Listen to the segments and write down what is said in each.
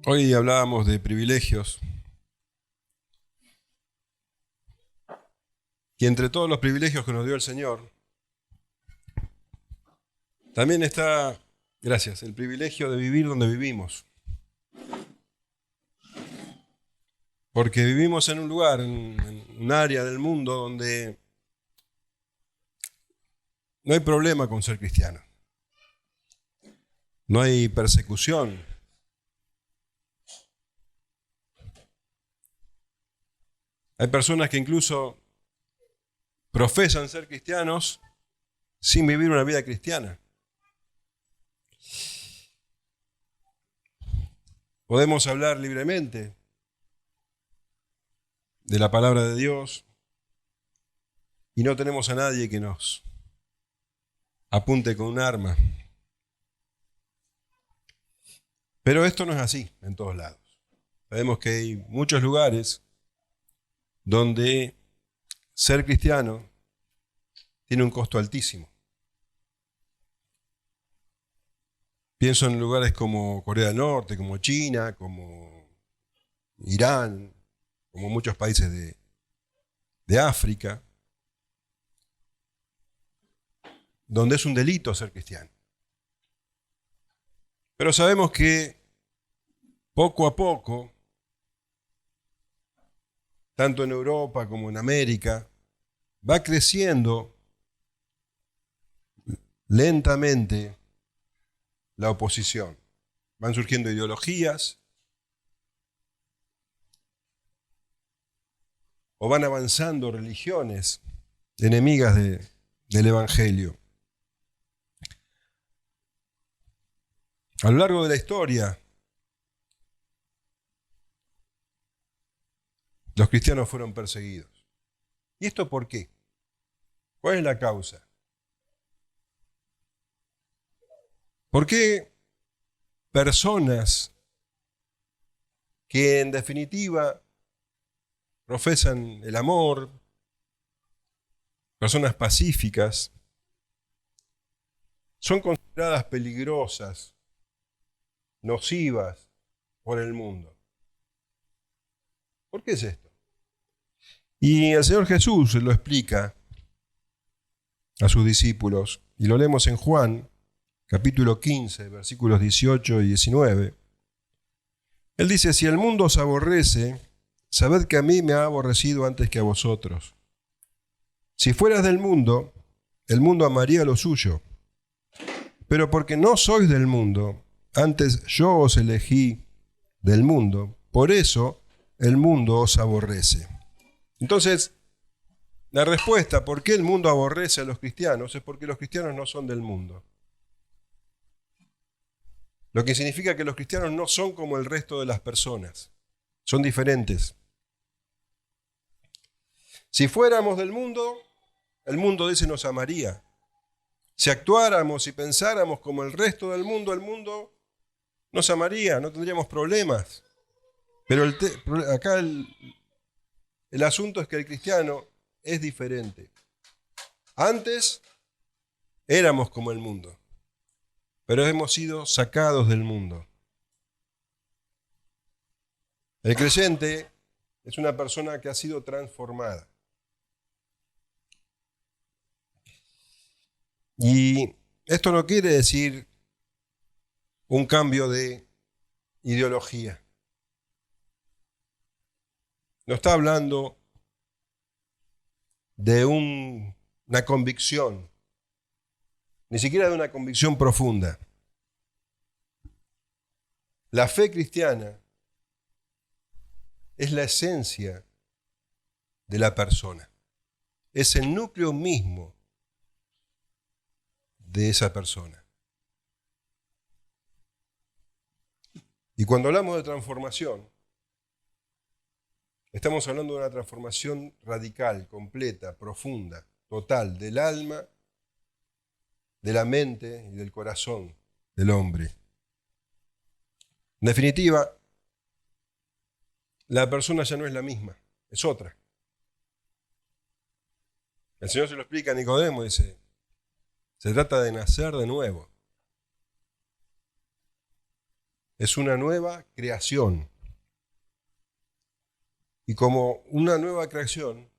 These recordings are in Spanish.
Hoy hablábamos de privilegios y entre todos los privilegios que nos dio el Señor, también está, gracias, el privilegio de vivir donde vivimos. Porque vivimos en un lugar, en un área del mundo donde no hay problema con ser cristiano. No hay persecución. Hay personas que incluso profesan ser cristianos sin vivir una vida cristiana. Podemos hablar libremente de la palabra de Dios y no tenemos a nadie que nos apunte con un arma. Pero esto no es así en todos lados. Sabemos que hay muchos lugares donde ser cristiano tiene un costo altísimo. Pienso en lugares como Corea del Norte, como China, como Irán, como muchos países de África, donde es un delito ser cristiano. Pero sabemos que poco a poco, tanto en Europa como en América, va creciendo lentamente la oposición. Van surgiendo ideologías o van avanzando religiones enemigas del Evangelio. A lo largo de la historia, los cristianos fueron perseguidos. ¿Y esto por qué? ¿Cuál es la causa? ¿Por qué personas que en definitiva profesan el amor, personas pacíficas, son consideradas peligrosas, nocivas por el mundo? ¿Por qué es esto? Y el Señor Jesús lo explica a sus discípulos, y lo leemos en Juan, capítulo 15, versículos 18 y 19. Él dice: si el mundo os aborrece, sabed que a mí me ha aborrecido antes que a vosotros. Si fueras del mundo, el mundo amaría lo suyo. Pero porque no sois del mundo, antes yo os elegí del mundo, por eso el mundo os aborrece. Entonces, la respuesta, ¿por qué el mundo aborrece a los cristianos? Es porque los cristianos no son del mundo. Lo que significa que los cristianos no son como el resto de las personas. Son diferentes. Si fuéramos del mundo, el mundo dice nos amaría. Si actuáramos y pensáramos como el resto del mundo nos amaría, no tendríamos problemas. Pero acá el asunto es que el cristiano es diferente. Antes éramos como el mundo, pero hemos sido sacados del mundo. El creyente es una persona que ha sido transformada. Y esto no quiere decir un cambio de ideología. No está hablando de una convicción, ni siquiera de una convicción profunda. La fe cristiana es la esencia de la persona. Es el núcleo mismo de esa persona. Y cuando hablamos de transformación, estamos hablando de una transformación radical, completa, profunda, total, del alma, de la mente y del corazón del hombre. En definitiva, la persona ya no es la misma, es otra. El Señor se lo explica a Nicodemo, dice: se trata de nacer de nuevo. es una nueva creación. Y como una nueva creación,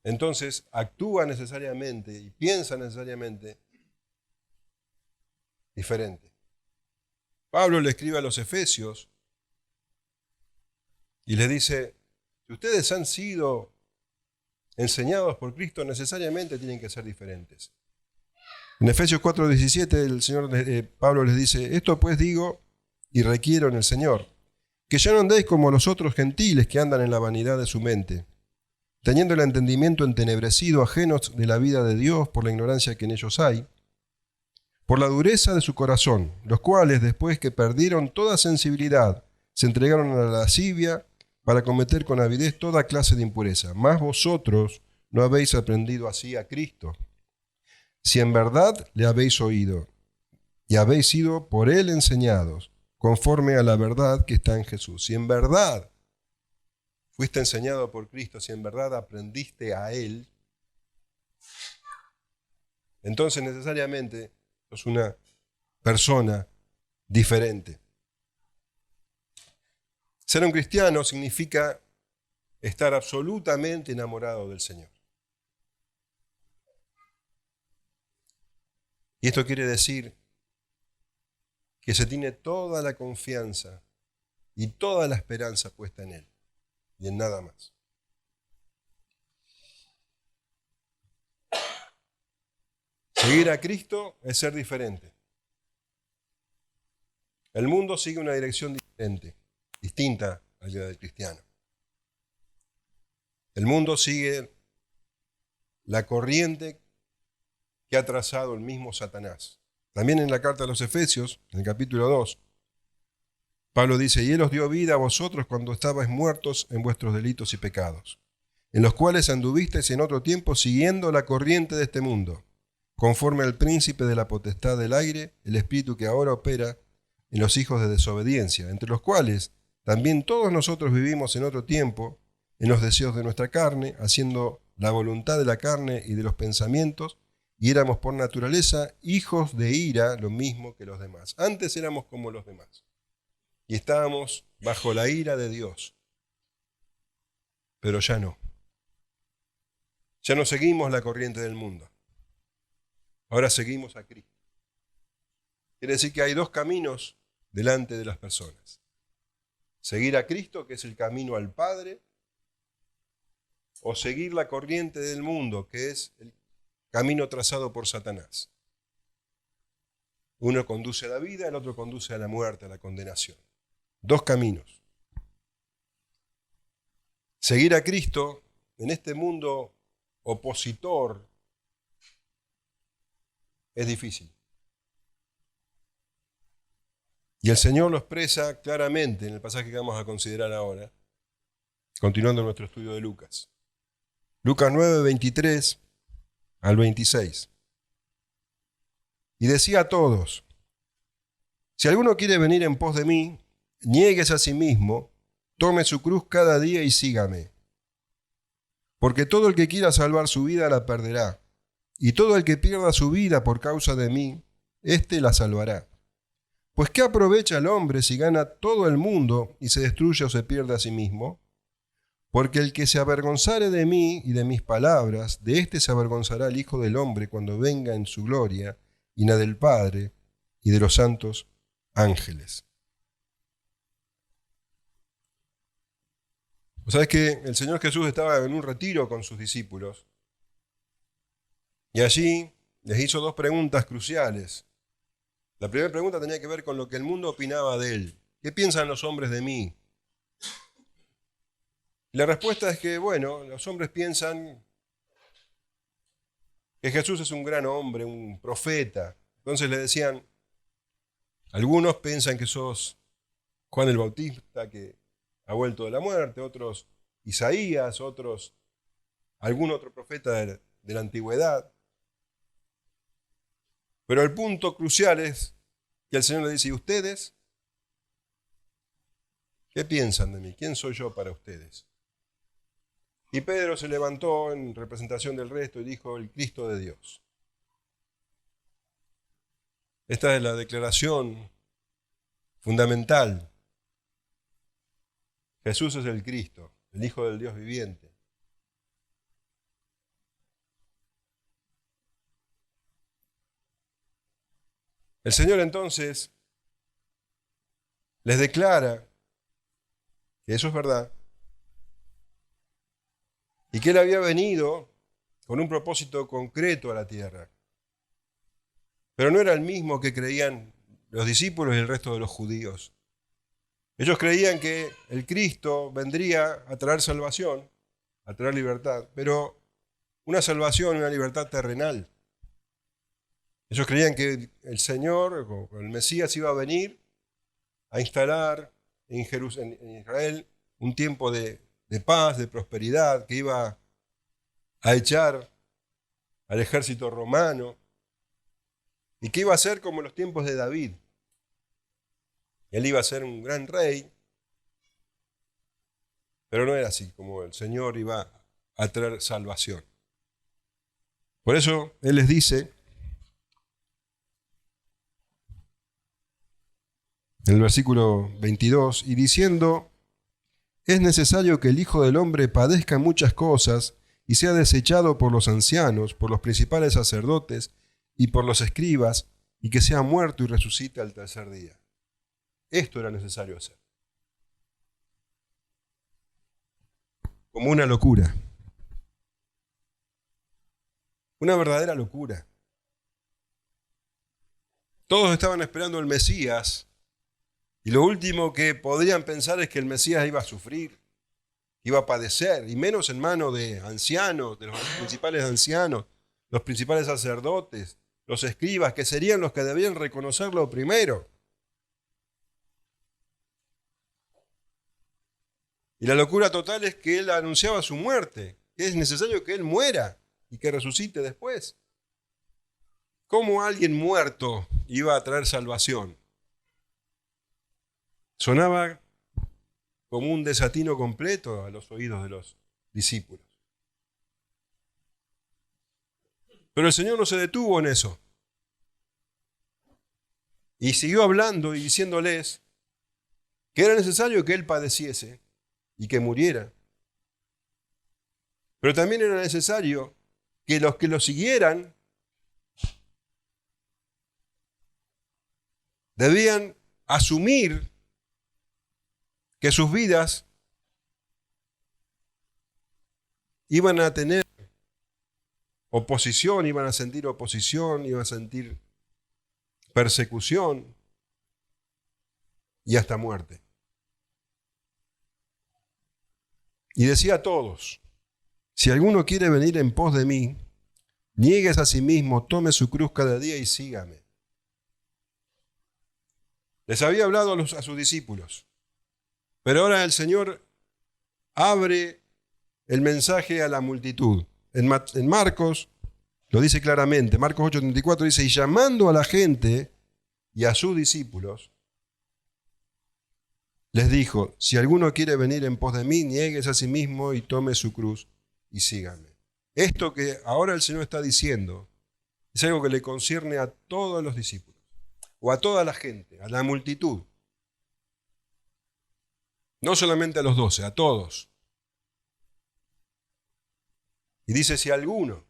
entonces actúa necesariamente y piensa necesariamente diferente. Pablo le escribe a los Efesios y les dice, si ustedes han sido enseñados por Cristo, necesariamente tienen que ser diferentes. En Efesios 4:17 el Señor Pablo les dice, esto pues digo y requiero en el Señor, que ya no andéis como los otros gentiles que andan en la vanidad de su mente, teniendo el entendimiento entenebrecido, ajenos de la vida de Dios por la ignorancia que en ellos hay, por la dureza de su corazón, los cuales, después que perdieron toda sensibilidad, se entregaron a la lascivia para cometer con avidez toda clase de impureza. Mas vosotros no habéis aprendido así a Cristo, si en verdad le habéis oído y habéis sido por él enseñados, conforme a la verdad que está en Jesús. Si en verdad fuiste enseñado por Cristo, si en verdad aprendiste a él, entonces necesariamente sos una persona diferente. Ser un cristiano significa estar absolutamente enamorado del Señor. Y esto quiere decir que se tiene toda la confianza y toda la esperanza puesta en Él y en nada más. Seguir a Cristo es ser diferente. El mundo sigue una dirección diferente, distinta a la del cristiano. El mundo sigue la corriente que ha trazado el mismo Satanás. También en la carta a los Efesios, en el capítulo 2, Pablo dice, y Él os dio vida a vosotros cuando estabais muertos en vuestros delitos y pecados, en los cuales anduvisteis en otro tiempo siguiendo la corriente de este mundo, conforme al príncipe de la potestad del aire, el espíritu que ahora opera en los hijos de desobediencia, entre los cuales también todos nosotros vivimos en otro tiempo, en los deseos de nuestra carne, haciendo la voluntad de la carne y de los pensamientos, y éramos por naturaleza hijos de ira, lo mismo que los demás. Antes éramos como los demás, y estábamos bajo la ira de Dios, pero ya no. Ya no seguimos la corriente del mundo, ahora seguimos a Cristo. Quiere decir que hay dos caminos delante de las personas. Seguir a Cristo, que es el camino al Padre, o seguir la corriente del mundo, que es el camino trazado por Satanás. Uno conduce a la vida, el otro conduce a la muerte, a la condenación. Dos caminos. Seguir a Cristo en este mundo opositor es difícil. Y el Señor lo expresa claramente en el pasaje que vamos a considerar ahora, continuando nuestro estudio de Lucas. Lucas 9, 23 al 26. Y decía a todos, si alguno quiere venir en pos de mí, niéguese a sí mismo, tome su cruz cada día y sígame. Porque todo el que quiera salvar su vida la perderá, y todo el que pierda su vida por causa de mí, éste la salvará. Pues ¿qué aprovecha el hombre si gana todo el mundo y se destruye o se pierde a sí mismo? Porque el que se avergonzare de mí y de mis palabras, de éste se avergonzará el Hijo del Hombre cuando venga en su gloria, y la del Padre y de los santos ángeles. ¿Sabes que el Señor Jesús estaba en un retiro con sus discípulos? Y allí les hizo dos preguntas cruciales. La primera pregunta tenía que ver con lo que el mundo opinaba de él. ¿Qué piensan los hombres de mí? Y la respuesta es que, bueno, los hombres piensan que Jesús es un gran hombre, un profeta. Entonces le decían, algunos piensan que sos Juan el Bautista, que ha vuelto de la muerte, otros Isaías, otros algún otro profeta de la antigüedad. Pero el punto crucial es que el Señor le dice, ¿y ustedes? ¿Qué piensan de mí? ¿Quién soy yo para ustedes? Y Pedro se levantó en representación del resto y dijo, el Cristo de Dios. Esta es la declaración fundamental. Jesús es el Cristo, el Hijo del Dios viviente. El Señor entonces les declara que eso es verdad y que Él había venido con un propósito concreto a la tierra. Pero no era el mismo que creían los discípulos y el resto de los judíos. Ellos creían que el Cristo vendría a traer salvación, a traer libertad, pero una salvación, una libertad terrenal. Ellos creían que el Señor, o el Mesías, iba a venir a instalar en Israel un tiempo de paz, de prosperidad, que iba a echar al ejército romano y que iba a ser como en los tiempos de David. Él iba a ser un gran rey, pero no era así, como el Señor iba a traer salvación. Por eso Él les dice, en el versículo 22, y diciendo, es necesario que el Hijo del Hombre padezca muchas cosas y sea desechado por los ancianos, por los principales sacerdotes y por los escribas, y que sea muerto y resucite al tercer día. Esto era necesario hacer. Como una locura. Una verdadera locura. Todos estaban esperando el Mesías y lo último que podían pensar es que el Mesías iba a sufrir, iba a padecer, y menos en manos de ancianos, de los principales ancianos, los principales sacerdotes, los escribas, que serían los que debían reconocerlo primero. Y la locura total es que Él anunciaba su muerte, que es necesario que Él muera y que resucite después. ¿Cómo alguien muerto iba a traer salvación? Sonaba como un desatino completo a los oídos de los discípulos. Pero el Señor no se detuvo en eso. Y siguió hablando y diciéndoles que era necesario que Él padeciese y que muriera. Pero también era necesario que los que lo siguieran debían asumir que sus vidas iban a tener oposición, iban a sentir oposición, iban a sentir persecución y hasta muerte. Y decía a todos, si alguno quiere venir en pos de mí, niegues a sí mismo, tome su cruz cada día y sígame. Les había hablado a sus discípulos, pero ahora el Señor abre el mensaje a la multitud. En Marcos lo dice claramente, Marcos 8:34 dice, y llamando a la gente y a sus discípulos, les dijo, si alguno quiere venir en pos de mí, niegues a sí mismo y tome su cruz y sígame. Esto que ahora el Señor está diciendo es algo que le concierne a todos los discípulos, o a toda la gente, a la multitud. No solamente a los 12, a todos. Y dice, si alguno,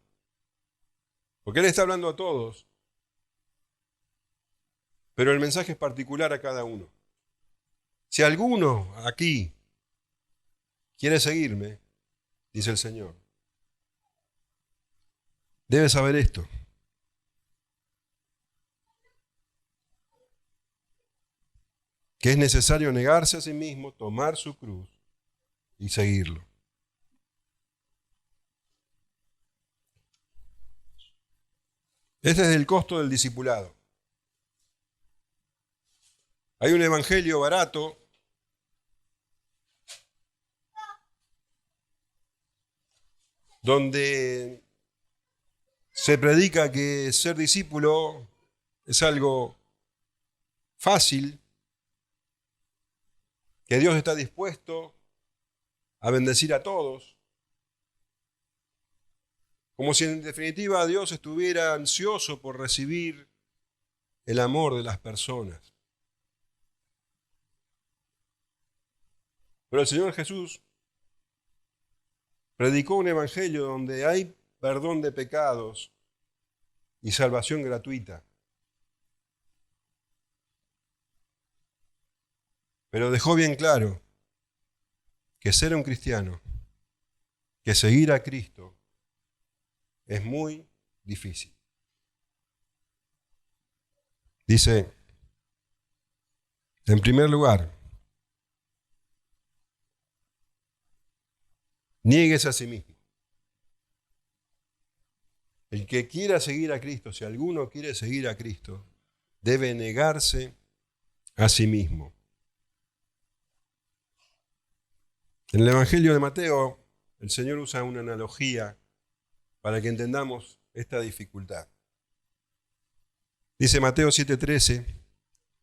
porque Él está hablando a todos, pero el mensaje es particular a cada uno. Si alguno aquí quiere seguirme, dice el Señor, debe saber esto. Que es necesario negarse a sí mismo, tomar su cruz y seguirlo. Este es el costo del discipulado. Hay un evangelio barato donde se predica que ser discípulo es algo fácil, que Dios está dispuesto a bendecir a todos, como si en definitiva Dios estuviera ansioso por recibir el amor de las personas. Pero el Señor Jesús predicó un evangelio donde hay perdón de pecados y salvación gratuita. Pero dejó bien claro que ser un cristiano, que seguir a Cristo, es muy difícil. Dice, en primer lugar, niéguese a sí mismo. El que quiera seguir a Cristo, si alguno quiere seguir a Cristo, debe negarse a sí mismo. En el Evangelio de Mateo, el Señor usa una analogía para que entendamos esta dificultad. Dice Mateo 7:13,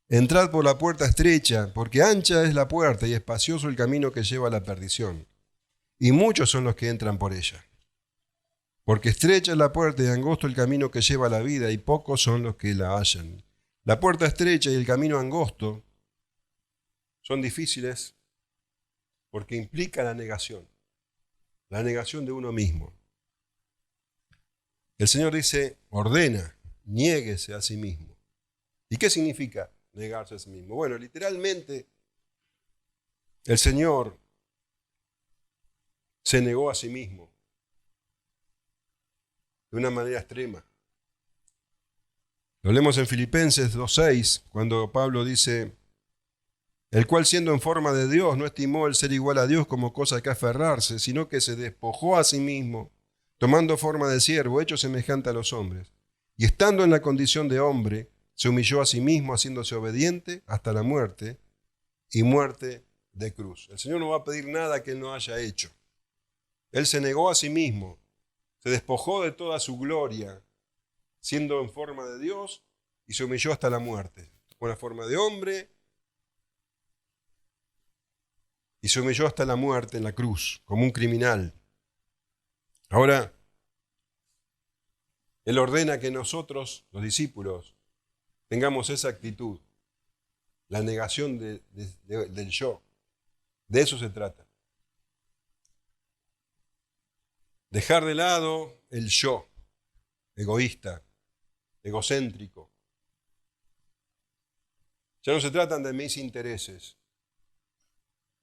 entrad por la puerta estrecha, porque ancha es la puerta y espacioso el camino que lleva a la perdición, y muchos son los que entran por ella. Porque estrecha es la puerta y angosto el camino que lleva a la vida, y pocos son los que la hallan. La puerta estrecha y el camino angosto son difíciles porque implica la negación de uno mismo. El Señor dice, ordena, niéguese a sí mismo. ¿Y qué significa negarse a sí mismo? Bueno, literalmente, el Señor se negó a sí mismo de una manera extrema. Lo leemos en Filipenses 2:6, cuando Pablo dice, el cual siendo en forma de Dios no estimó el ser igual a Dios como cosa que aferrarse, sino que se despojó a sí mismo, tomando forma de siervo, hecho semejante a los hombres. Y estando en la condición de hombre, se humilló a sí mismo, haciéndose obediente hasta la muerte, y muerte de cruz. El Señor no va a pedir nada que Él no haya hecho. Él se negó a sí mismo, se despojó de toda su gloria, siendo en forma de Dios, y se humilló hasta la muerte. Con la forma de hombre, y se humilló hasta la muerte en la cruz, como un criminal. Ahora, Él ordena que nosotros, los discípulos, tengamos esa actitud, la negación del yo. De eso se trata. Dejar de lado el yo, egoísta, egocéntrico. Ya no se tratan de mis intereses,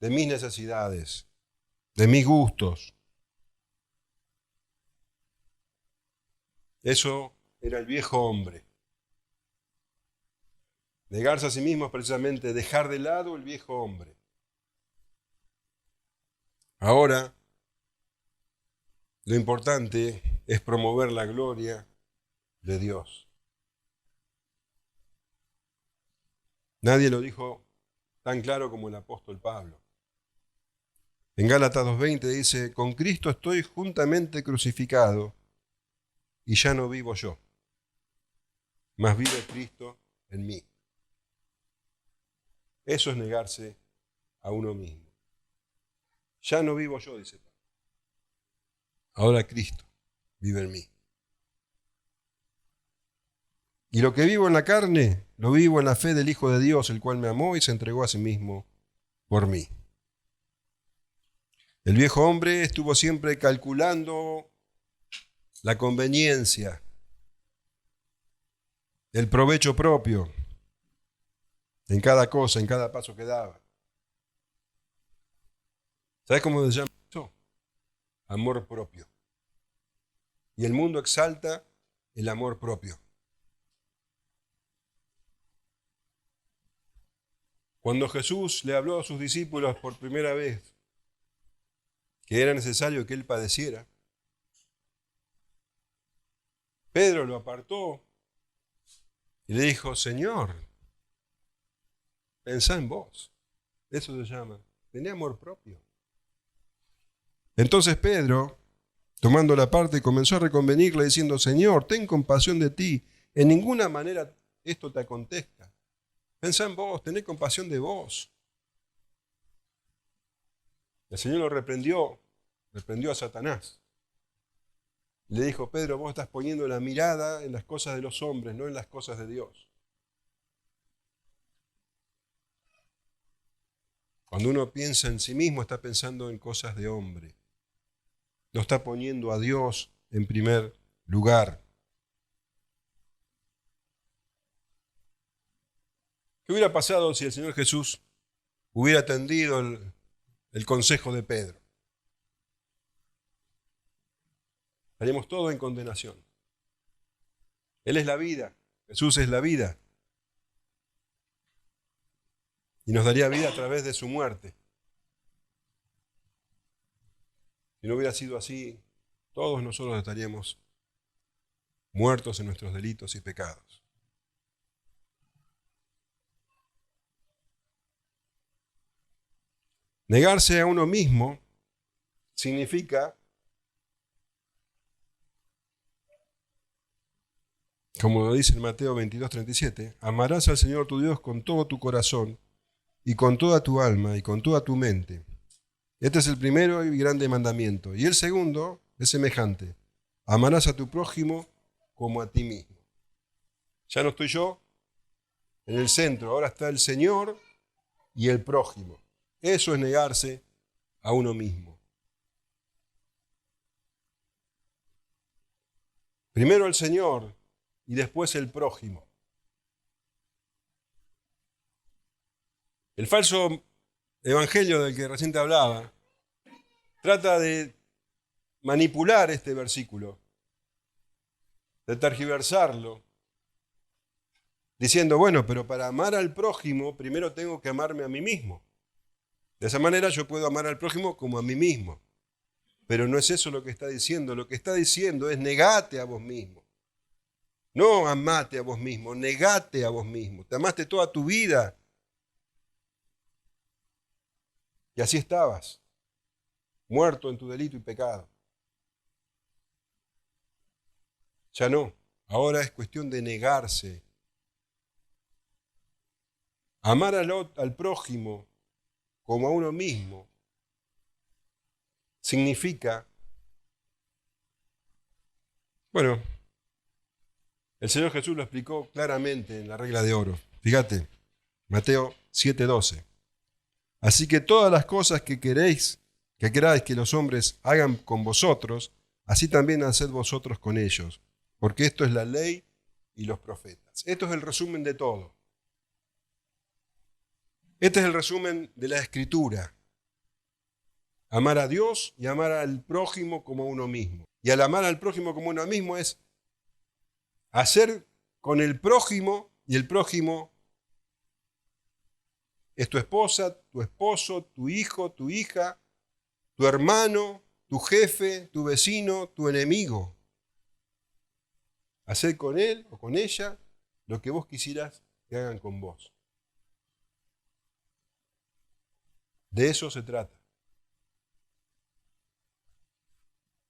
de mis necesidades, de mis gustos. Eso era el viejo hombre. Negarse a sí mismo es precisamente dejar de lado el viejo hombre. Ahora, lo importante es promover la gloria de Dios. Nadie lo dijo tan claro como el apóstol Pablo. En Gálatas 2:20 dice, con Cristo estoy juntamente crucificado y ya no vivo yo, mas vive Cristo en mí. Eso es negarse a uno mismo. Ya no vivo yo, dice Pablo. Ahora Cristo vive en mí. Y lo que vivo en la carne, lo vivo en la fe del Hijo de Dios, el cual me amó y se entregó a sí mismo por mí. El viejo hombre estuvo siempre calculando la conveniencia, el provecho propio en cada cosa, en cada paso que daba. ¿Sabes cómo se llama eso? Amor propio. Y el mundo exalta el amor propio. Cuando Jesús le habló a sus discípulos por primera vez que era necesario que Él padeciera, Pedro lo apartó y le dijo, Señor, pensá en vos. Eso se llama, tené amor propio. Entonces Pedro, tomando la parte, comenzó a reconvenirle diciendo, Señor, ten compasión de ti, en ninguna manera esto te acontezca. Pensá en vos, tené compasión de vos. El Señor lo reprendió a Satanás. Le dijo, Pedro, vos estás poniendo la mirada en las cosas de los hombres, no en las cosas de Dios. Cuando uno piensa en sí mismo, está pensando en cosas de hombre. No está poniendo a Dios en primer lugar. ¿Qué hubiera pasado si el Señor Jesús hubiera atendido el consejo de Pedro? Estaríamos todos en condenación. Él es la vida, Jesús es la vida. Y nos daría vida a través de su muerte. Si no hubiera sido así, todos nosotros estaríamos muertos en nuestros delitos y pecados. Negarse a uno mismo significa, como lo dice en Mateo 22:37, amarás al Señor tu Dios con todo tu corazón y con toda tu alma y con toda tu mente. Este es el primero y grande mandamiento. Y el segundo es semejante. Amarás a tu prójimo como a ti mismo. Ya no estoy yo en el centro, ahora está el Señor y el prójimo. Eso es negarse a uno mismo. Primero el Señor y después el prójimo. El falso evangelio del que recién te hablaba trata de manipular este versículo, de tergiversarlo, diciendo, bueno, pero para amar al prójimo primero tengo que amarme a mí mismo. De esa manera yo puedo amar al prójimo como a mí mismo. Pero no es eso lo que está diciendo. Lo que está diciendo es negate a vos mismo. No amate a vos mismo, negate a vos mismo. Te amaste toda tu vida. Y así estabas, muerto en tu delito y pecado. Ya no. Ahora es cuestión de negarse. Amar al prójimo como a uno mismo significa, bueno, el Señor Jesús lo explicó claramente en la regla de oro. Fíjate, Mateo 7:12. Así que todas las cosas que queráis que los hombres hagan con vosotros, así también haced vosotros con ellos, porque esto es la ley y los profetas. Esto es el resumen de todo. Este es el resumen de la Escritura. Amar a Dios y amar al prójimo como a uno mismo. Y al amar al prójimo como a uno mismo es hacer con el prójimo, y el prójimo es tu esposa, tu esposo, tu hijo, tu hija, tu hermano, tu jefe, tu vecino, tu enemigo. Hacer con él o con ella lo que vos quisieras que hagan con vos. De eso se trata.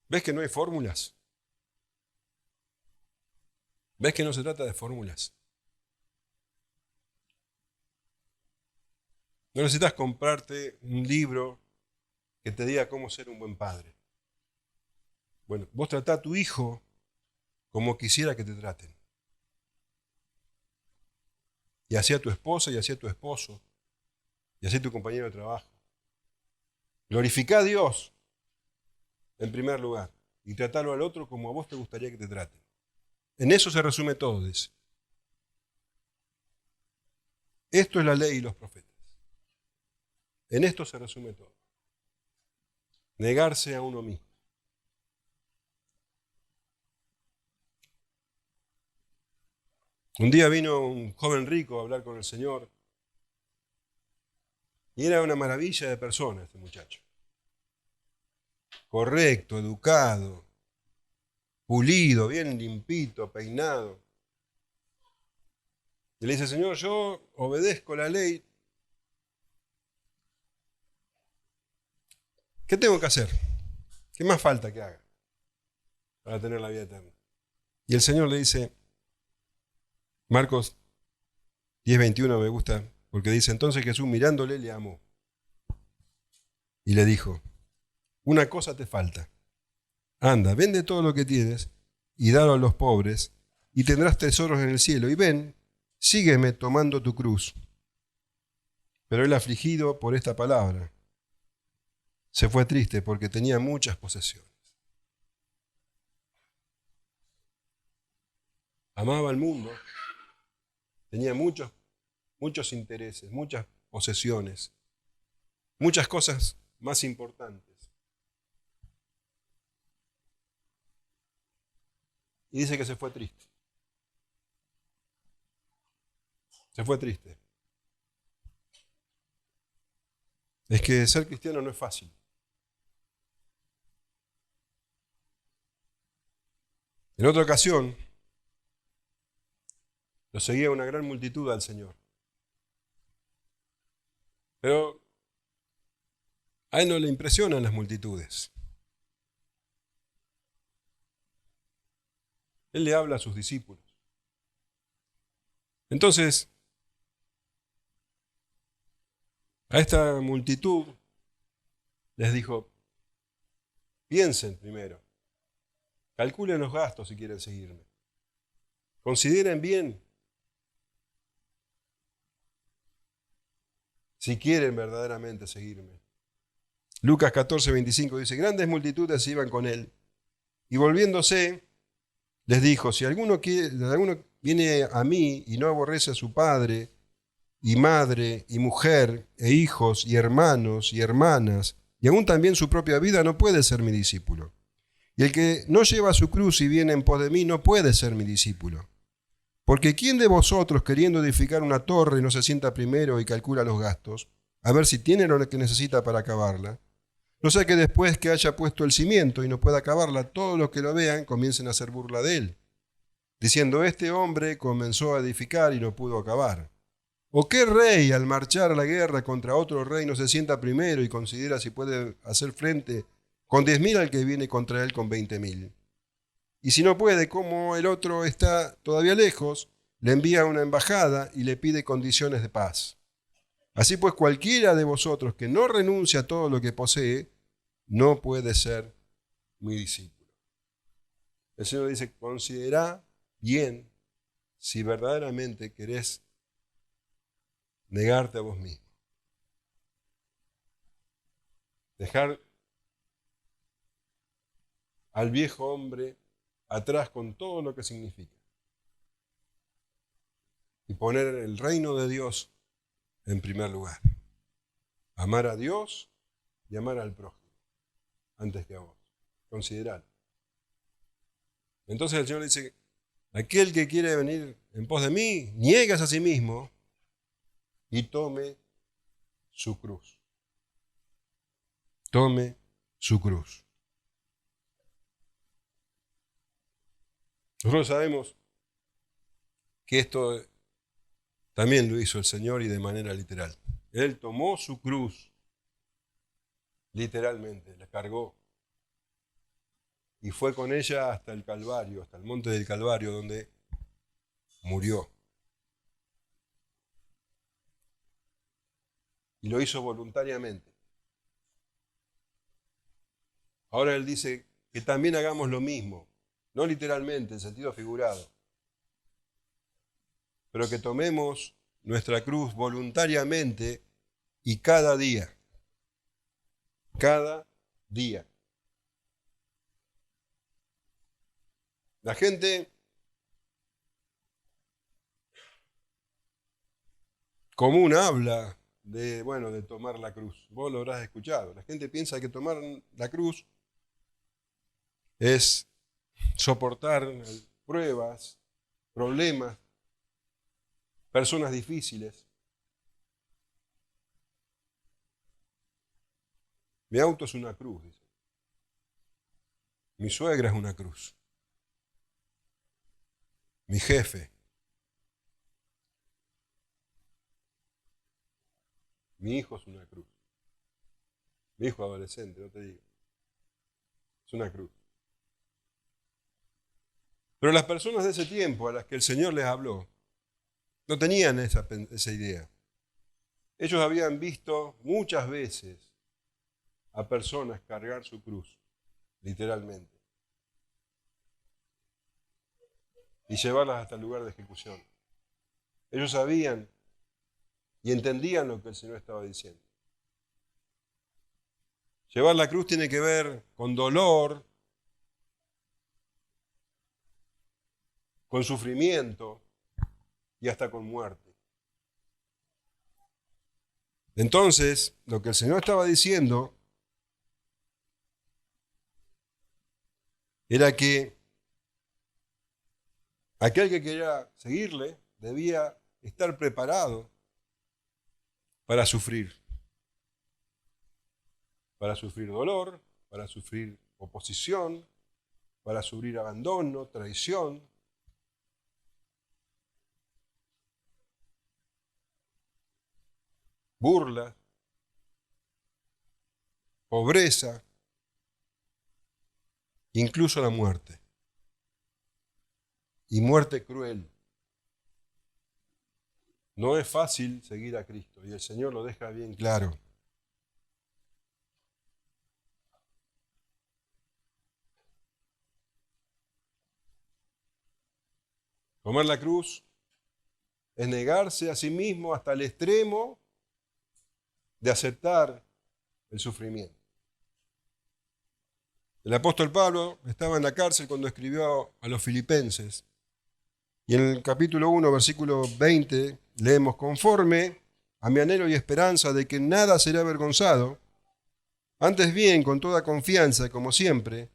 ¿Ves que no hay fórmulas? ¿Ves que no se trata de fórmulas? No necesitas comprarte un libro que te diga cómo ser un buen padre. Bueno, vos tratá a tu hijo como quisiera que te traten. Y así a tu esposa, y así a tu esposo, y así a tu compañero de trabajo. Glorificá a Dios en primer lugar y tratalo al otro como a vos te gustaría que te traten. En eso se resume todo, dice. Esto es la ley y los profetas. En esto se resume todo. Negarse a uno mismo. Un día vino un joven rico a hablar con el Señor y era una maravilla de persona este muchacho. Correcto, educado, pulido, bien limpito, peinado. Y le dice, Señor, yo obedezco la ley. ¿Qué tengo que hacer? ¿Qué más falta que haga para tener la vida eterna? Y el Señor le dice, Marcos 10:21 me gusta, porque dice, entonces Jesús mirándole le amó. Y le dijo, una cosa te falta. Anda, vende todo lo que tienes y dalo a los pobres y tendrás tesoros en el cielo. Y ven, sígueme tomando tu cruz. Pero él, afligido por esta palabra, se fue triste porque tenía muchas posesiones. Amaba el mundo, tenía muchos intereses, muchas posesiones, muchas cosas más importantes. Y dice que se fue triste. Se fue triste. Es que ser cristiano no es fácil. En otra ocasión, lo seguía una gran multitud al Señor. Pero a él no le impresionan las multitudes. Él le habla a sus discípulos. Entonces, a esta multitud les dijo, piensen primero, calculen los gastos si quieren seguirme. Consideren bien si quieren verdaderamente seguirme. Lucas 14:25 dice, grandes multitudes iban con él, y volviéndose, les dijo, si alguno viene a mí y no aborrece a su padre, y madre, y mujer, e hijos, y hermanos, y hermanas, y aún también su propia vida, no puede ser mi discípulo. Y el que no lleva su cruz y viene en pos de mí, no puede ser mi discípulo. Porque ¿quién de vosotros, queriendo edificar una torre, no se sienta primero y calcula los gastos, a ver si tiene lo que necesita para acabarla? No sea que después que haya puesto el cimiento y no pueda acabarla, todos los que lo vean comiencen a hacer burla de él, diciendo, este hombre comenzó a edificar y no pudo acabar. ¿O qué rey al marchar a la guerra contra otro rey no se sienta primero y considera si puede hacer frente con 10.000 al que viene contra él con 20.000? Y si no puede, como el otro está todavía lejos, le envía una embajada y le pide condiciones de paz. Así pues, cualquiera de vosotros que no renuncia a todo lo que posee, no puede ser mi discípulo. El Señor dice, considera bien si verdaderamente querés negarte a vos mismo. Dejar al viejo hombre atrás con todo lo que significa. Y poner el reino de Dios en primer lugar. Amar a Dios y amar al prójimo antes que a vos. Considerad. Entonces el Señor dice, aquel que quiere venir en pos de mí, niegas a sí mismo y tome su cruz. Tome su cruz. Nosotros sabemos que esto también lo hizo el Señor y de manera literal. Él tomó su cruz, literalmente, la cargó y fue con ella hasta el Calvario, hasta el monte del Calvario, donde murió. Y lo hizo voluntariamente. Ahora Él dice que también hagamos lo mismo, no literalmente, en sentido figurado, pero que tomemos nuestra cruz voluntariamente y cada día. Cada día. La gente común habla de tomar la cruz. Vos lo habrás escuchado. La gente piensa que tomar la cruz es soportar pruebas, problemas, personas difíciles. Mi auto es una cruz, dice. Mi suegra es una cruz. Mi jefe. Mi hijo es una cruz. Mi hijo adolescente, no te digo. Es una cruz. Pero las personas de ese tiempo a las que el Señor les habló, no tenían esa idea. Ellos habían visto muchas veces a personas cargar su cruz, literalmente, y llevarlas hasta el lugar de ejecución. Ellos sabían y entendían lo que el Señor estaba diciendo. Llevar la cruz tiene que ver con dolor, con sufrimiento y hasta con muerte. Entonces, lo que el Señor estaba diciendo era que aquel que quería seguirle debía estar preparado para sufrir dolor, para sufrir oposición, para sufrir abandono, traición. Burla, pobreza, incluso la muerte. Y muerte cruel. No es fácil seguir a Cristo y el Señor lo deja bien claro. Tomar la cruz es negarse a sí mismo hasta el extremo de aceptar el sufrimiento. El apóstol Pablo estaba en la cárcel cuando escribió a los filipenses. Y en el capítulo 1, versículo 20, leemos: conforme a mi anhelo y esperanza de que nada será avergonzado, antes bien, con toda confianza, como siempre,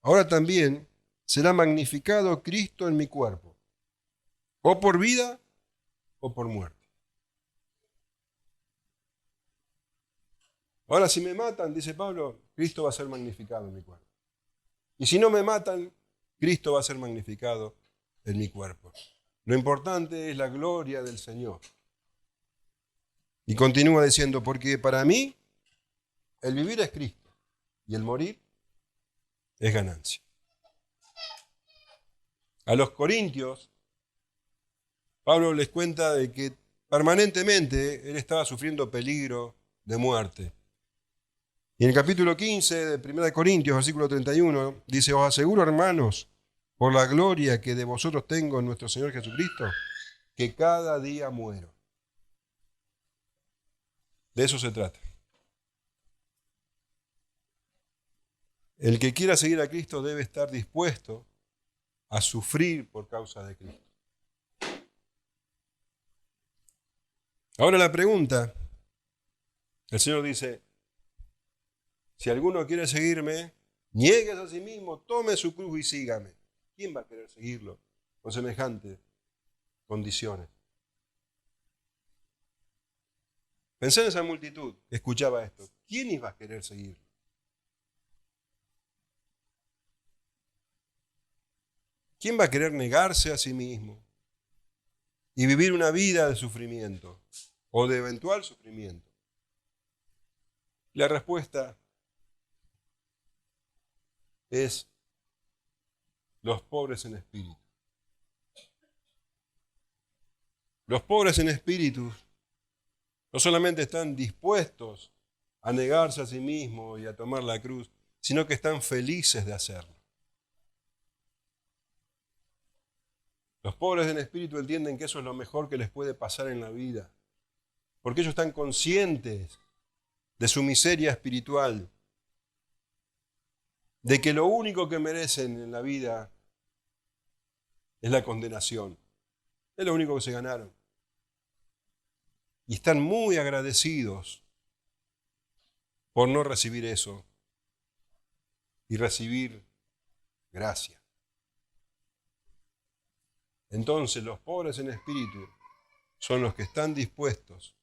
ahora también será magnificado Cristo en mi cuerpo, o por vida o por muerte. Ahora, si me matan, dice Pablo, Cristo va a ser magnificado en mi cuerpo. Y si no me matan, Cristo va a ser magnificado en mi cuerpo. Lo importante es la gloria del Señor. Y continúa diciendo, porque para mí el vivir es Cristo y el morir es ganancia. A los corintios, Pablo les cuenta de que permanentemente él estaba sufriendo peligro de muerte. Y en el capítulo 15 de 1 Corintios, versículo 31, dice: os aseguro, hermanos, por la gloria que de vosotros tengo en nuestro Señor Jesucristo, que cada día muero. De eso se trata. El que quiera seguir a Cristo debe estar dispuesto a sufrir por causa de Cristo. Ahora la pregunta, el Señor dice: si alguno quiere seguirme, niéguese a sí mismo, tome su cruz y sígame. ¿Quién va a querer seguirlo con semejantes condiciones? Pensé en esa multitud que escuchaba esto. ¿Quién iba a querer seguirlo? ¿Quién va a querer negarse a sí mismo y vivir una vida de sufrimiento o de eventual sufrimiento? La respuesta es los pobres en espíritu. Los pobres en espíritu no solamente están dispuestos a negarse a sí mismos y a tomar la cruz, sino que están felices de hacerlo. Los pobres en espíritu entienden que eso es lo mejor que les puede pasar en la vida, porque ellos están conscientes de su miseria espiritual, de que lo único que merecen en la vida es la condenación. Es lo único que se ganaron. Y están muy agradecidos por no recibir eso y recibir gracia. Entonces los pobres en espíritu son los que están dispuestos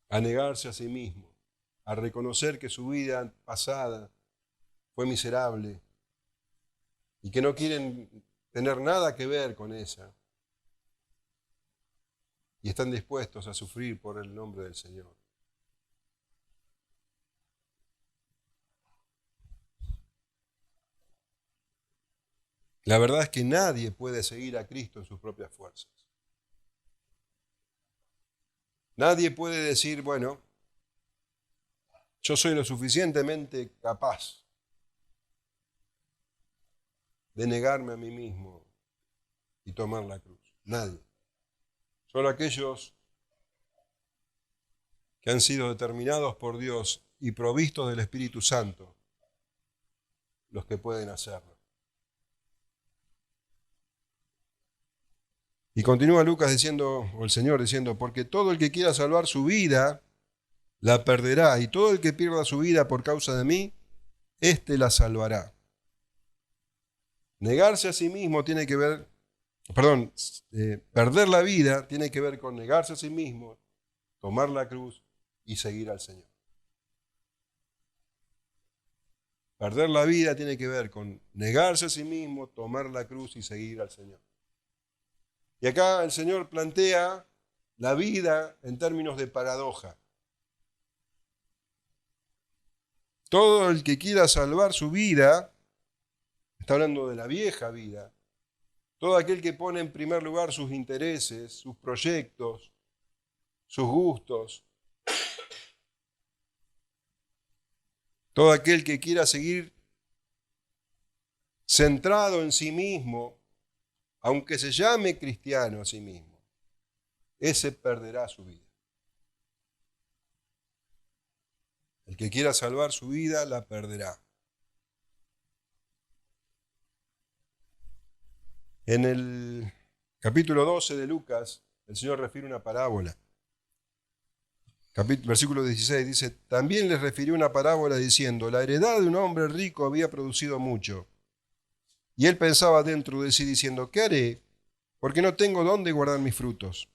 a negarse a sí mismos, a reconocer que su vida pasada fue miserable y que no quieren tener nada que ver con esa. Y están dispuestos a sufrir por el nombre del Señor. La verdad es que nadie puede seguir a Cristo en sus propias fuerzas. Nadie puede decir, bueno, yo soy lo suficientemente capaz de negarme a mí mismo y tomar la cruz. Nadie. Solo aquellos que han sido determinados por Dios y provistos del Espíritu Santo, los que pueden hacerlo. Y continúa Lucas diciendo, o el Señor diciendo, porque todo el que quiera salvar su vida, la perderá, y todo el que pierda su vida por causa de mí, éste la salvará. Negarse a sí mismo tiene que ver, perder la vida tiene que ver con negarse a sí mismo, tomar la cruz y seguir al Señor. Perder la vida tiene que ver con negarse a sí mismo, tomar la cruz y seguir al Señor. Y acá el Señor plantea la vida en términos de paradoja. Todo el que quiera salvar su vida, está hablando de la vieja vida, todo aquel que pone en primer lugar sus intereses, sus proyectos, sus gustos, todo aquel que quiera seguir centrado en sí mismo, aunque se llame cristiano a sí mismo, ese perderá su vida. El que quiera salvar su vida, la perderá. En el capítulo 12 de Lucas, el Señor refiere una parábola. Versículo 16 dice, también les refirió una parábola diciendo, la heredad de un hombre rico había producido mucho. Y él pensaba dentro de sí diciendo, ¿qué haré? Porque no tengo dónde guardar mis frutos.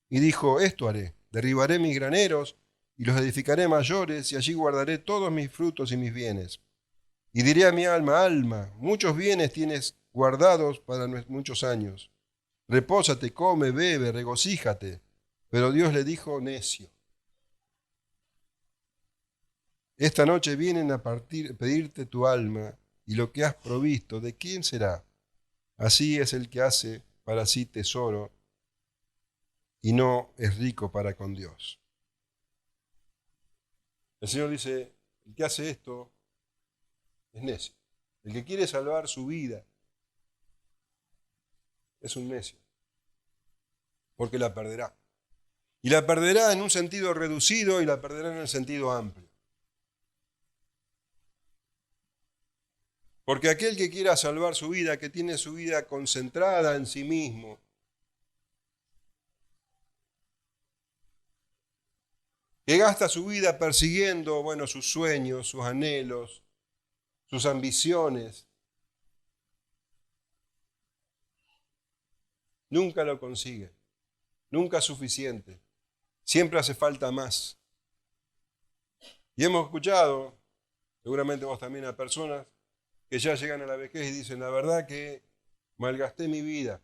Y dijo, esto haré, derribaré mis graneros y los edificaré mayores, y allí guardaré todos mis frutos y mis bienes. Y diré a mi alma, alma, muchos bienes tienes guardados para muchos años. Repósate, come, bebe, regocíjate. Pero Dios le dijo, necio. Esta noche vienen a pedirte tu alma, y lo que has provisto, ¿de quién será? Así es el que hace para sí tesoro y no es rico para con Dios. El Señor dice, el que hace esto es necio. El que quiere salvar su vida es un necio, porque la perderá. Y la perderá en un sentido reducido y la perderá en el sentido amplio. Porque aquel que quiera salvar su vida, que tiene su vida concentrada en sí mismo, que gasta su vida persiguiendo, sus sueños, sus anhelos, sus ambiciones, nunca lo consigue, nunca es suficiente, siempre hace falta más. Y hemos escuchado, seguramente vos también, a personas que ya llegan a la vejez y dicen, la verdad que malgasté mi vida.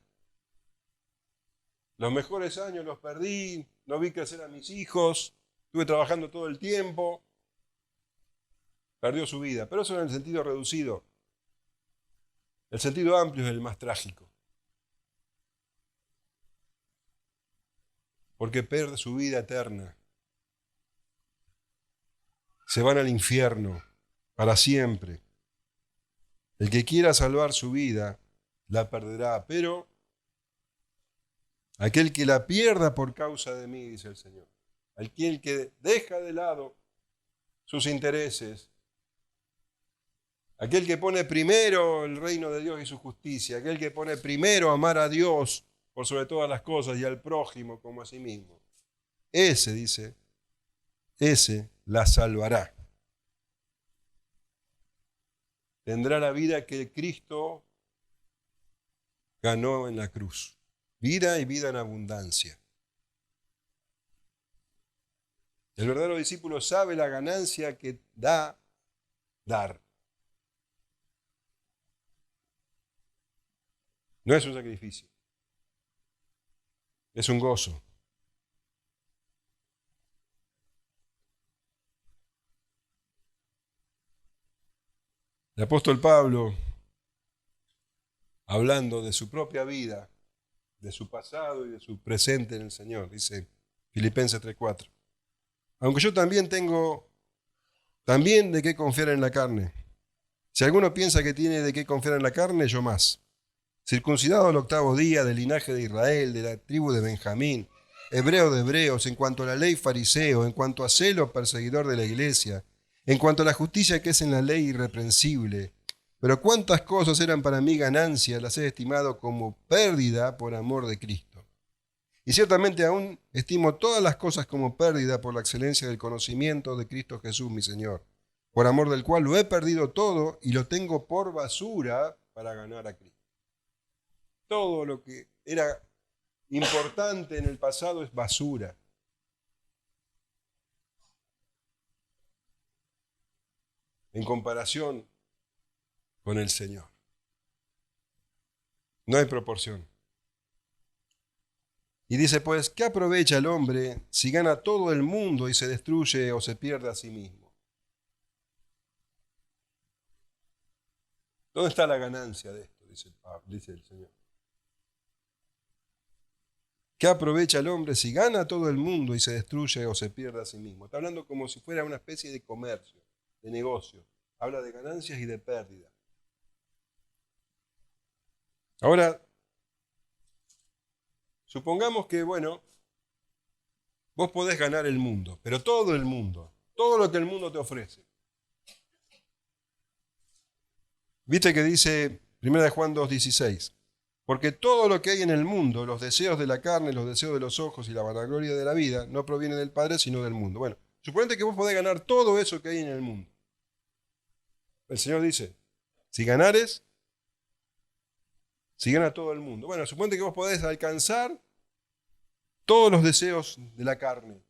Los mejores años los perdí, no vi crecer a mis hijos, estuve trabajando todo el tiempo. Perdió su vida, pero eso en el sentido reducido. El sentido amplio es el más trágico. Porque pierde su vida eterna. Se van al infierno para siempre. El que quiera salvar su vida, la perderá, pero aquel que la pierda por causa de mí, dice el Señor, aquel que deja de lado sus intereses, aquel que pone primero el reino de Dios y su justicia, aquel que pone primero amar a Dios por sobre todas las cosas y al prójimo como a sí mismo, ese, dice, ese la salvará. Tendrá la vida que Cristo ganó en la cruz. Vida y vida en abundancia. El verdadero discípulo sabe la ganancia que da dar. No es un sacrificio. Es un gozo. El apóstol Pablo, hablando de su propia vida, de su pasado y de su presente en el Señor, dice Filipenses 3:4. Aunque yo también tengo de qué confiar en la carne. Si alguno piensa que tiene de qué confiar en la carne, yo más. Circuncidado al 8º día, del linaje de Israel, de la tribu de Benjamín, hebreo de hebreos, en cuanto a la ley fariseo, en cuanto a celo perseguidor de la iglesia, en cuanto a la justicia que es en la ley irreprensible. Pero cuántas cosas eran para mí ganancia, las he estimado como pérdida por amor de Cristo. Y ciertamente aún estimo todas las cosas como pérdida por la excelencia del conocimiento de Cristo Jesús, mi Señor, por amor del cual lo he perdido todo y lo tengo por basura para ganar a Cristo. Todo lo que era importante en el pasado es basura. En comparación con el Señor. No hay proporción. Y dice, pues, ¿qué aprovecha el hombre si gana todo el mundo y se destruye o se pierde a sí mismo? ¿Dónde está la ganancia de esto? Dice el Señor. ¿Qué aprovecha el hombre si gana todo el mundo y se destruye o se pierde a sí mismo? Está hablando como si fuera una especie de comercio, de negocio. Habla de ganancias y de pérdidas. Ahora, supongamos que, bueno, vos podés ganar el mundo, pero todo el mundo, todo lo que el mundo te ofrece. ¿Viste que dice 1 Juan 2:16? Porque todo lo que hay en el mundo, los deseos de la carne, los deseos de los ojos y la vanagloria de la vida, no proviene del Padre, sino del mundo. Bueno, suponete que vos podés ganar todo eso que hay en el mundo. El Señor dice, si gana todo el mundo. Bueno, suponete que vos podés alcanzar todos los deseos de la carne,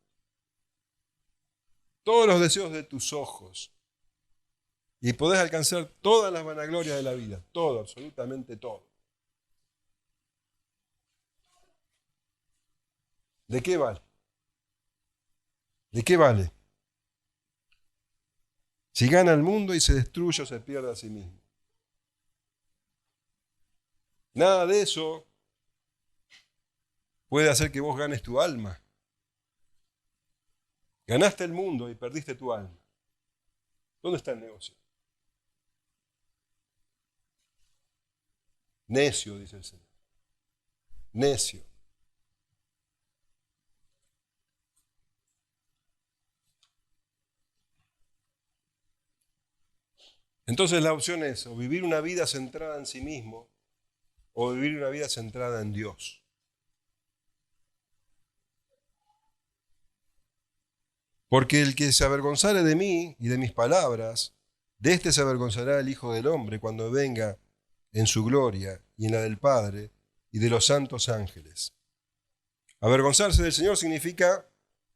todos los deseos de tus ojos, y podés alcanzar todas las vanaglorias de la vida, todo, absolutamente todo. ¿De qué vale? ¿De qué vale? Si gana el mundo y se destruye o se pierde a sí mismo. Nada de eso puede hacer que vos ganes tu alma. Ganaste el mundo y perdiste tu alma. ¿Dónde está el negocio? Necio, dice el Señor. Necio. Entonces la opción es o vivir una vida centrada en sí mismo o vivir una vida centrada en Dios. Porque el que se avergonzare de mí y de mis palabras, de éste se avergonzará el Hijo del Hombre cuando venga en su gloria y en la del Padre y de los santos ángeles. Avergonzarse del Señor significa,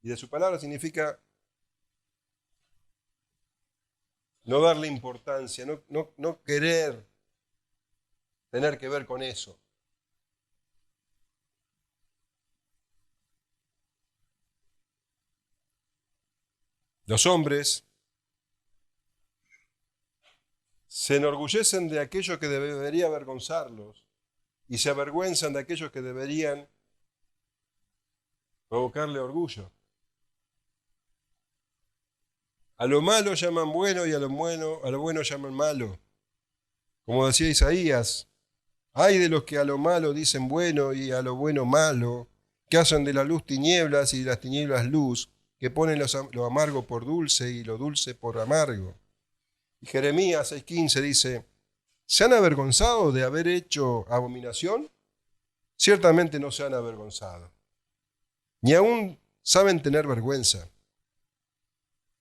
y de su palabra significa no darle importancia, no querer tener que ver con eso. Los hombres se enorgullecen de aquello que debería avergonzarlos y se avergüenzan de aquellos que deberían provocarle orgullo. A lo malo llaman bueno y a lo bueno llaman malo. Como decía Isaías, ay de los que a lo malo dicen bueno y a lo bueno malo, que hacen de la luz tinieblas y de las tinieblas luz, que ponen lo amargo por dulce y lo dulce por amargo. Y Jeremías 6:15 dice, ¿se han avergonzado de haber hecho abominación? Ciertamente no se han avergonzado, ni aún saben tener vergüenza.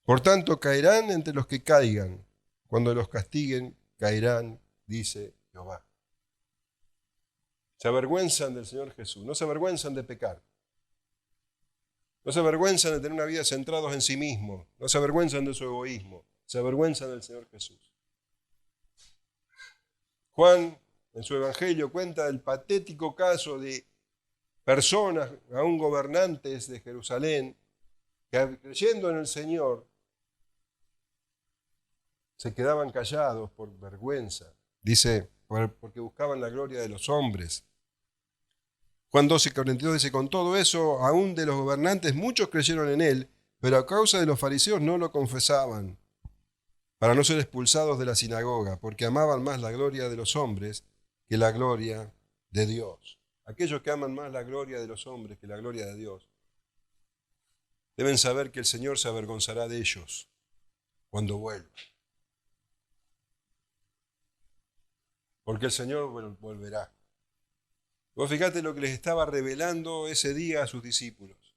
Por tanto, caerán entre los que caigan. Cuando los castiguen, caerán, dice Jehová. Se avergüenzan del Señor Jesús, no se avergüenzan de pecar. No se avergüenzan de tener una vida centrados en sí mismos, no se avergüenzan de su egoísmo, se avergüenzan del Señor Jesús. Juan, en su evangelio, cuenta el patético caso de personas, aún gobernantes de Jerusalén, que creyendo en el Señor, se quedaban callados por vergüenza. Dice, porque buscaban la gloria de los hombres. Juan 12:42 dice, con todo eso, aún de los gobernantes muchos creyeron en él, pero a causa de los fariseos no lo confesaban, para no ser expulsados de la sinagoga, porque amaban más la gloria de los hombres que la gloria de Dios. aquellos que aman más la gloria de los hombres que la gloria de Dios, deben saber que el Señor se avergonzará de ellos cuando vuelva. Porque el Señor volverá. Vos fíjate lo que les estaba revelando ese día a sus discípulos.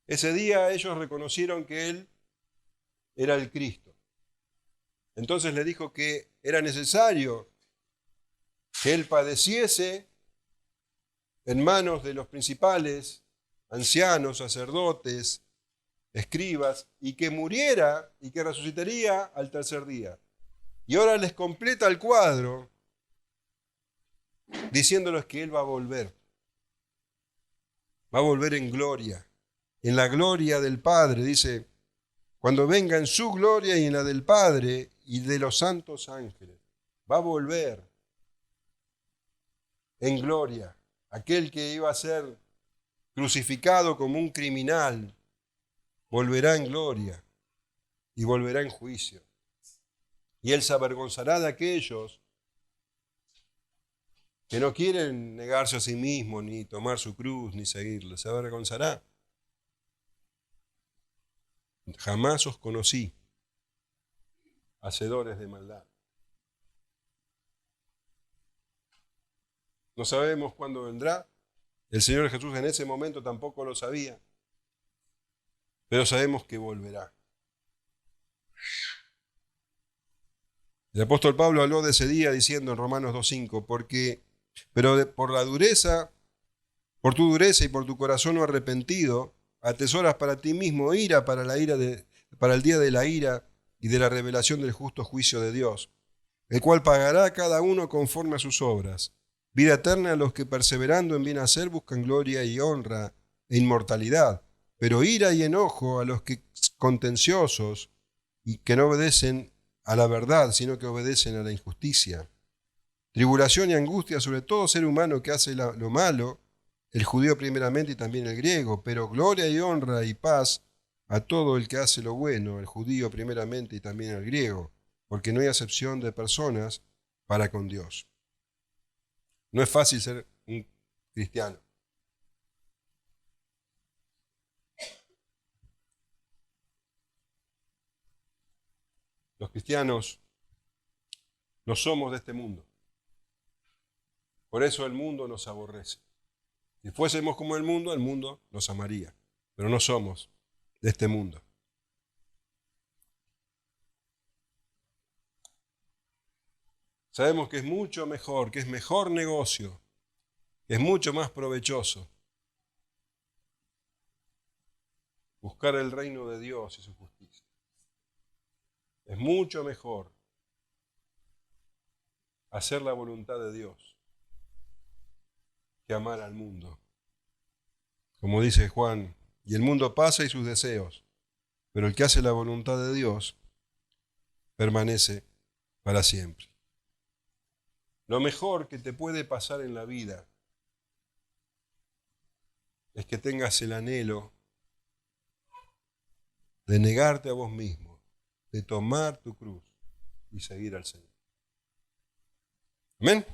Ese día ellos reconocieron que Él era el Cristo. Entonces le dijo que era necesario que Él padeciese en manos de los principales, ancianos, sacerdotes, escribas, y que muriera y que resucitaría al tercer día. Y ahora les completa el cuadro diciéndoles que Él va a volver. Va a volver en gloria, en la gloria del Padre, dice, cuando venga en su gloria y en la del Padre y de los santos ángeles. Va a volver en gloria. Aquel que iba a ser crucificado como un criminal, volverá en gloria y volverá en juicio. Y Él se avergonzará de aquellos que no quieren negarse a sí mismos, ni tomar su cruz, ni seguirle. Se avergonzará. Jamás os conocí, hacedores de maldad. No sabemos cuándo vendrá. El Señor Jesús en ese momento tampoco lo sabía, pero sabemos que volverá. El apóstol Pablo habló de ese día diciendo en Romanos 2:5, por la dureza, por tu dureza y por tu corazón no arrepentido, atesoras para ti mismo ira para el día de la ira y de la revelación del justo juicio de Dios, el cual pagará a cada uno conforme a sus obras. Vida eterna a los que perseverando en bien hacer buscan gloria y honra e inmortalidad, pero ira y enojo a los que contenciosos y que no obedecen a la verdad, sino que obedecen a la injusticia. Tribulación y angustia sobre todo ser humano que hace lo malo, el judío primeramente y también el griego, pero gloria y honra y paz a todo el que hace lo bueno, el judío primeramente y también el griego, porque no hay acepción de personas para con Dios. No es fácil ser un cristiano. Los cristianos no somos de este mundo. Por eso el mundo nos aborrece. Si fuésemos como el mundo nos amaría. Pero no somos de este mundo. Sabemos que es mucho mejor, que es mejor negocio, que es mucho más provechoso buscar el reino de Dios y su justicia. Es mucho mejor hacer la voluntad de Dios que amar al mundo. Como dice Juan, y el mundo pasa y sus deseos, pero el que hace la voluntad de Dios permanece para siempre. Lo mejor que te puede pasar en la vida es que tengas el anhelo de negarte a vos mismo, de tomar tu cruz y seguir al Señor. Amén.